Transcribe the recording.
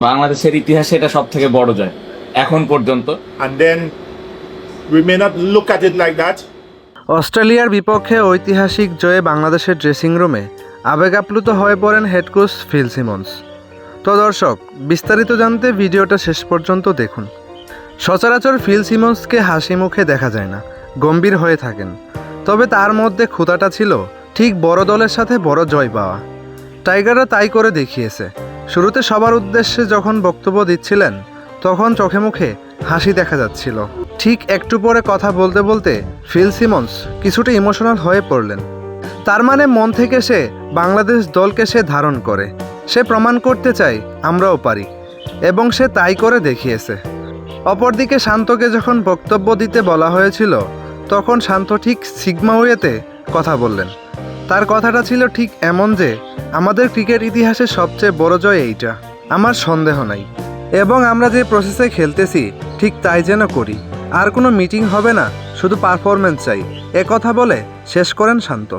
বাংলাদেশের ইতিহাসে এটা সবথেকে বড় জয় এখন পর্যন্ত। And then we may not look at it like that. অস্ট্রেলিয়ার বিপক্ষে ঐতিহাসিক জয়ে বাংলাদেশের ড্রেসিং রুমে আবেগ আপ্লুত হয়ে পড়েন হেড কোচ ফিল সিমন্স। তো দর্শক, বিস্তারিত জানতে ভিডিওটা শেষ পর্যন্ত দেখুন। সচরাচর ফিল সিমন্সকে হাসি মুখে দেখা যায় না, গম্ভীর হয়ে থাকেন। তবে তার মধ্যে ক্ষুধাটা ছিল ঠিক বড় দলের সাথে বড় জয় পাওয়া। টাইগাররা তাই করে দেখিয়েছে। শুরুতে সবার উদ্দেশ্যে যখন বক্তব্য দিচ্ছিলেন তখন চোখে মুখে হাসি দেখা যাচ্ছিল। ঠিক একটু পরে কথা বলতে বলতে ফিল সিমন্স কিছুটা ইমোশনাল হয়ে পড়লেন। তার মানে মন থেকে সে বাংলাদেশ দলকে সে ধারণ করে, সে প্রমাণ করতে চায় আমরাও পারি, এবং সে তাই করে দেখিয়েছে। অপরদিকে শান্তকে যখন বক্তব্য দিতে বলা হয়েছিল তখন শান্ত ঠিক সিগমা ওয়েতে কথা বললেন। তার কথাটা ছিল ঠিক এমন যে আমাদের ক্রিকেট ইতিহাসে সবচেয়ে বড় জয় এইটা, আমার সন্দেহ নাই, এবং আমরা যে প্রসেসে খেলতেছি ঠিক তাই যেন করি, আর কোনো মিটিং হবে না, শুধু পারফরমেন্স চাই, কথা বলে শেষ করেন শান্ত।